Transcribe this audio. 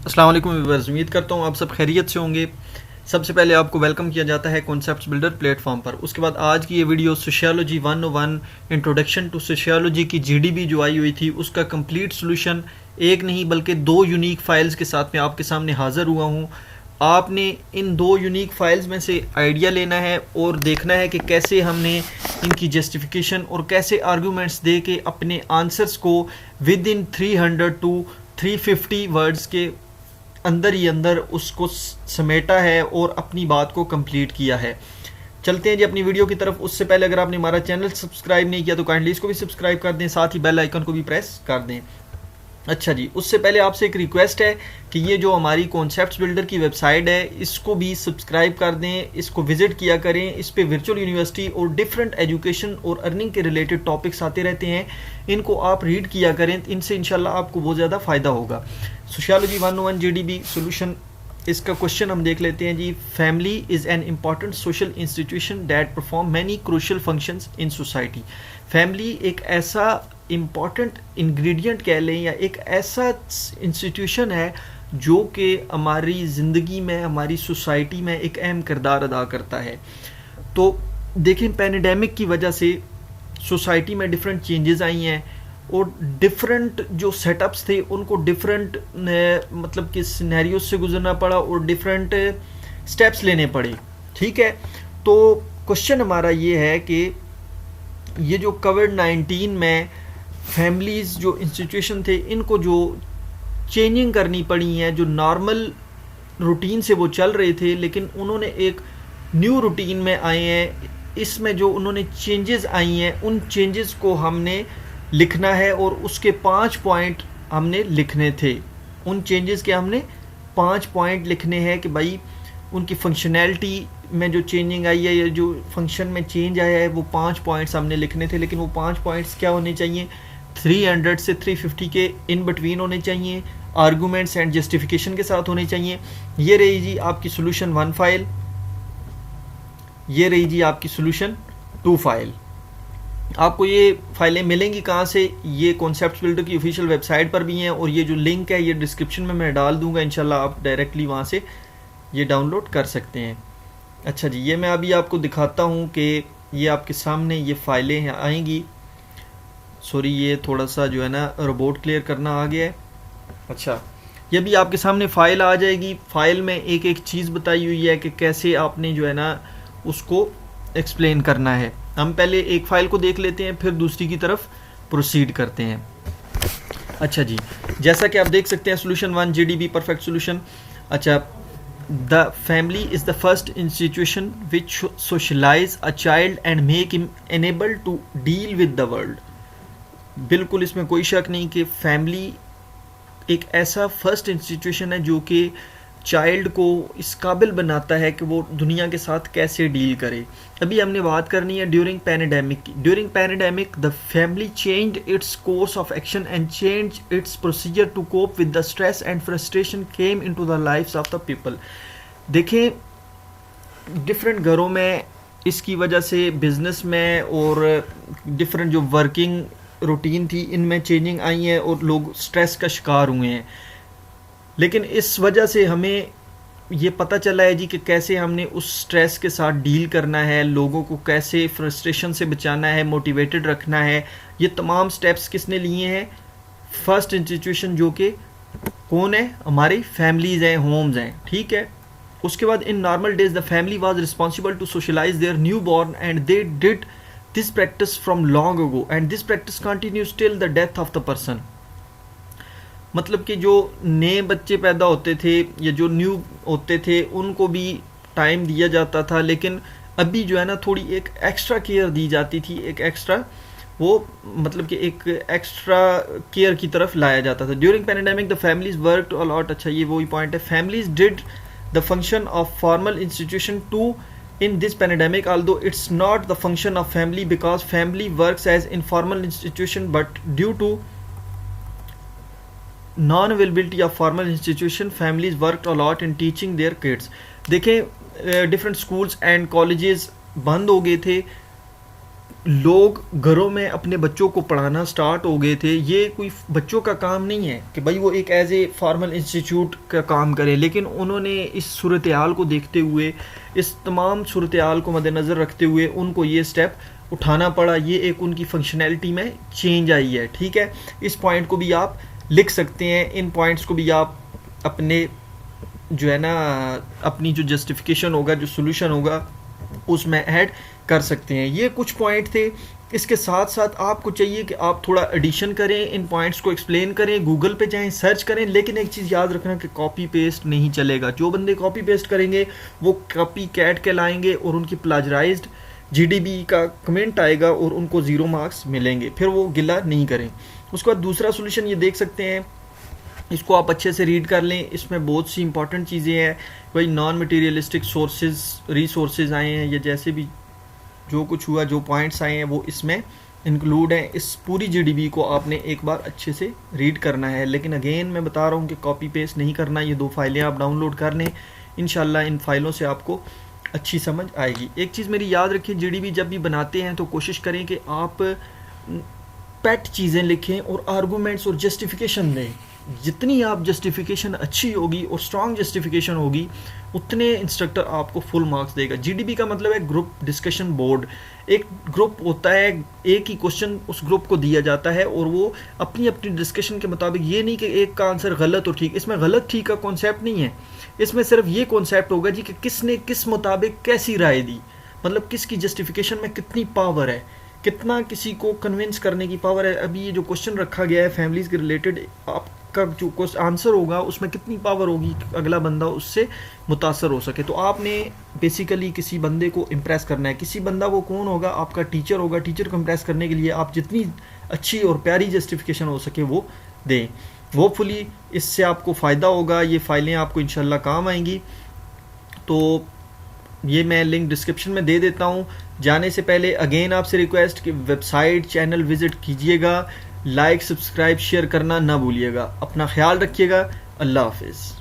السلام علیکم ویورز، امید کرتا ہوں آپ سب خیریت سے ہوں گے۔ سب سے پہلے آپ کو ویلکم کیا جاتا ہے کانسیپٹس بلڈر پلیٹ فارم پر۔ اس کے بعد آج کی یہ video sociology 101 introduction to sociology کی جی ڈی بی جو آئی ہوئی تھی اس کا کمپلیٹ سولوشن ایک نہیں بلکہ دو یونیک فائلز کے ساتھ میں آپ کے سامنے حاضر ہوا ہوں۔ آپ نے ان دو یونیک فائلز میں سے آئیڈیا لینا ہے اور دیکھنا ہے کہ کیسے ہم نے ان کی جسٹیفیکیشن اور کیسے آرگومنٹس دے کے اپنے آنسرس کو ود ان 300 ٹو 350 ورڈز کے اندر ہی اندر اس کو سمیٹا ہے اور اپنی بات کو کمپلیٹ کیا ہے۔ چلتے ہیں جی اپنی ویڈیو کی طرف۔ اس سے پہلے اگر آپ نے ہمارا چینل سبسکرائب نہیں کیا تو کائنڈلی اس کو بھی سبسکرائب کر دیں، ساتھ ہی بیل آئیکن کو بھی پریس کر دیں۔ اچھا جی، اس سے پہلے آپ سے ایک ریکویسٹ ہے کہ یہ جو ہماری کانسیپٹس بلڈر کی ویب سائٹ ہے اس کو بھی سبسکرائب کر دیں، اس کو وزٹ کیا کریں۔ اس پہ ورچوئل یونیورسٹی اور ڈفرینٹ ایجوکیشن اور ارننگ کے ریلیٹڈ ٹاپکس آتے رہتے ہیں، ان کو آپ ریڈ کیا کریں، ان سے انشاءاللہ آپ کو بہت زیادہ فائدہ ہوگا۔ Sociology 101 G D B solution, اس کا کوشچن ہم دیکھ لیتے ہیں جی۔ Family is an important social institution that perform many crucial functions in society. Family ایک ایسا امپورٹنٹ انگریڈینٹ کہہ لیں یا ایک ایسا انسٹیٹیوشن ہے جو کہ ہماری زندگی میں، ہماری سوسائٹی میں ایک اہم کردار ادا کرتا ہے۔ تو دیکھیں پینیڈیمک کی وجہ سے سوسائٹی میں ڈفرینٹ چینجز آئی ہیں اور ڈفرینٹ جو سیٹ اپس تھے ان کو ڈفرینٹ مطلب کہ سینیریوز سے گزرنا پڑا اور ڈفرینٹ سٹیپس لینے پڑے، ٹھیک ہے۔ تو کوشچن ہمارا یہ ہے کہ یہ جو کووڈ-19 میں فیملیز جو انسٹیٹیوشن تھے ان کو جو چینجنگ کرنی پڑی ہیں، جو نارمل روٹین سے وہ چل رہے تھے لیکن انہوں نے ایک نیو روٹین میں آئے ہیں، اس میں جو انہوں نے چینجز آئی ہیں ان چینجز کو ہم نے لکھنا ہے اور اس کے 5 پوائنٹ ہم نے لکھنے تھے۔ ان چینجز کے ہم نے 5 پوائنٹ لکھنے ہیں کہ بھائی ان کی فنکشنالٹی میں جو چینجنگ آئی ہے یا جو فنکشن میں چینج آیا ہے وہ 5 پوائنٹس ہم نے لکھنے تھے، لیکن وہ 5 پوائنٹس کیا ہونے چاہیے؟ 300 سے 350 کے ان بٹوین ہونے چاہیے، آرگومنٹس اینڈ جسٹیفیکیشن کے ساتھ ہونے چاہیے۔ یہ رہی جی آپ کی سولوشن 1 فائل، یہ رہی جی آپ کی سولوشن 2 فائل۔ آپ کو یہ فائلیں ملیں گی کہاں سے؟ یہ کانسیپٹس بلڈر کی آفیشیل ویب سائٹ پر بھی ہیں اور یہ جو لنک ہے یہ ڈسکرپشن میں ڈال دوں گا، انشاءاللہ آپ ڈائریکٹلی وہاں سے یہ ڈاؤن لوڈ کر سکتے ہیں۔ اچھا جی، یہ میں ابھی آپ کو دکھاتا ہوں کہ یہ آپ کے سامنے یہ فائلیں آئیں گی۔ سوری، یہ تھوڑا سا جو ہے نا روبوٹ کلیئر کرنا آ گیا ہے۔ اچھا، یہ بھی آپ کے سامنے فائل آ جائے گی۔ فائل میں ایک ایک چیز بتائی ہوئی ہے کہ کیسے آپ نے جو ہے نا اس کو ایکسپلین کرنا ہے۔ ہم پہلے ایک فائل کو دیکھ لیتے ہیں پھر دوسری کی طرف پروسیڈ کرتے ہیں۔ اچھا جی، جیسا کہ آپ دیکھ سکتے ہیں solution 1 G D B perfect solution. اچھا، the family is the first institution which socialize a child and make him enable to deal with the world۔ بالکل اس میں کوئی شک نہیں کہ فیملی ایک ایسا فرسٹ انسٹیٹیوشن ہے جو کہ چائلڈ کو اس قابل بناتا ہے کہ وہ دنیا کے ساتھ کیسے ڈیل کرے۔ ابھی ہم نے بات کرنی ہے ڈیورنگ پینیڈیمک کی۔ During pandemic the family changed its course of action and changed its procedure to cope with the stress and frustration came into the lives of the people۔ دیکھیں ڈفرینٹ گھروں میں اس کی وجہ سے بزنس میں اور different جو ورکنگ روٹین تھی ان میں چینجنگ آئی ہیں اور لوگ سٹریس کا شکار ہوئے ہیں، لیکن اس وجہ سے ہمیں یہ پتہ چلا ہے جی کہ کیسے ہم نے اس سٹریس کے ساتھ ڈیل کرنا ہے، لوگوں کو کیسے فرسٹریشن سے بچانا ہے، موٹیویٹڈ رکھنا ہے۔ یہ تمام سٹیپس کس نے لیے ہیں؟ فرسٹ انسٹیٹیوشن جو کہ کون ہے؟ ہماری فیملیز ہیں، ہومز ہیں، ٹھیک ہے۔ اس کے بعد in normal days the family was responsible to socialize their newborn and they did this practice from long ago and this practice continues till the death of the person. مطلب کہ جو نئے بچے پیدا ہوتے تھے یا جو نیو ہوتے تھے ان کو بھی ٹائم دیا جاتا تھا، لیکن ابھی جو ہے نا تھوڑی ایک ایکسٹرا کیئر دی جاتی تھی، ایک ایکسٹرا وہ مطلب کہ ایک ایکسٹرا کیئر کی طرف لایا جاتا تھا۔ ڈیورنگ پینیڈیمک دا فیملیز ورکڈ ا لاٹ۔ اچھا، یہ وہی پوائنٹ ہے، families ڈڈ the function of formal institution too in this pandemic, although it's not the function of family because family works as informal institution, but due to non availability of formal institution families worked a lot in teaching their kids۔ دیکھیں different schools and colleges بند ہو گئے تھے، لوگ گھروں میں اپنے بچوں کو پڑھانا سٹارٹ ہو گئے تھے. یہ کوئی بچوں کا کام نہیں ہے کہ بھائی وہ ایک ایز اے فارمل انسٹیٹیوٹ کا کام کرے, لیکن انہوں نے اس صورتحال کو دیکھتے ہوئے, اس تمام صورتحال کو مد نظر رکھتے ہوئے ان کو یہ سٹیپ اٹھانا پڑا. یہ ایک ان کی فنکشنلٹی میں چینج آئی ہے. ٹھیک ہے, اس پوائنٹ کو بھی آپ لکھ سکتے ہیں, ان پوائنٹس کو بھی آپ اپنے جو ہے نا اپنی جو جسٹیفیکیشن ہوگا, جو سولوشن ہوگا, اس میں ایڈ کر سکتے ہیں. یہ کچھ پوائنٹ تھے. اس کے ساتھ ساتھ آپ کو چاہیے کہ آپ تھوڑا ایڈیشن کریں, ان پوائنٹس کو ایکسپلین کریں, گوگل پہ جائیں, سرچ کریں, لیکن ایک چیز یاد رکھنا کہ کاپی پیسٹ نہیں چلے گا. جو بندے کاپی پیسٹ کریں گے وہ کاپی کیٹ کہلائیں گے اور ان کی پلاجرائزڈ جی ڈی بی کا کمنٹ آئے گا اور ان کو 0 مارکس ملیں گے, پھر وہ گلہ نہیں کریں. اس کے بعد دوسرا سولوشن یہ دیکھ سکتے ہیں, اس کو آپ اچھے سے ریڈ کر لیں. اس میں بہت سی امپورٹنٹ چیزیں ہیں. کوئی نان مٹیریلسٹک سورسز ریسورسز آئے ہیں, یا جیسے بھی جو کچھ ہوا, جو پوائنٹس آئے ہیں وہ اس میں انکلوڈ ہیں. اس پوری جی ڈی بی کو آپ نے ایک بار اچھے سے ریڈ کرنا ہے, لیکن اگین میں بتا رہا ہوں کہ کاپی پیسٹ نہیں کرنا. یہ 2 فائلیں آپ ڈاؤن لوڈ کر لیں, انشاءاللہ ان فائلوں سے آپ کو اچھی سمجھ آئے گی. ایک چیز میری یاد رکھیں, جی ڈی بی جب بھی بناتے ہیں تو کوشش کریں کہ آپ پیٹ چیزیں لکھیں اور آرگومنٹس اور جسٹیفیکیشن دیں. جتنی آپ جسٹیفیکیشن اچھی ہوگی اور اسٹرانگ جسٹیفیکیشن ہوگی, اتنے انسٹرکٹر آپ کو فل marks they God. G D be کا مطلب ہے گروپ ڈسکشن بورڈ. ایک گروپ ہوتا ہے, ایک ہی کوشچن اس گروپ کو دیا جاتا ہے اور وہ اپنی اپنی ڈسکشن کے مطابق, یہ نہیں کہ ایک کا آنسر غلط اور ٹھیک. اس میں غلط ٹھیک کا کانسیپٹ نہیں ہے, اس میں صرف یہ کانسیپٹ ہوگا جی کہ کس نے کس مطابق کیسی رائے دی, مطلب کس کی جسٹیفیکیشن میں کتنی پاور ہے, کتنا کسی کو کنونس کرنے کی پاور ہے. ابھی یہ جو کوشچن رکھا گیا ہے فیملیز کے ریلیٹڈ, آپ کا جو آنسر ہوگا اس میں کتنی پاور ہوگی اگلا بندہ اس سے متاثر ہو سکے. تو آپ نے بیسیکلی کسی بندے کو امپریس کرنا ہے. کسی بندہ وہ کون ہوگا, آپ کا ٹیچر ہوگا. ٹیچر کو امپریس کرنے کے لیے آپ جتنی اچھی اور پیاری جسٹیفیکیشن ہو سکے وہ دیں. ہوپ فلی اس سے آپ کو فائدہ ہوگا. یہ فائلیں آپ کو انشاءاللہ کام آئیں گی. تو یہ میں لنک ڈسکرپشن میں دے دیتا ہوں. جانے سے پہلے اگین آپ سے ریکویسٹ کہ ویب سائٹ چینل وزٹ کیجیے گا, لائک سبسکرائب شیئر کرنا نہ بھولیے گا. اپنا خیال رکھیے گا. اللہ حافظ.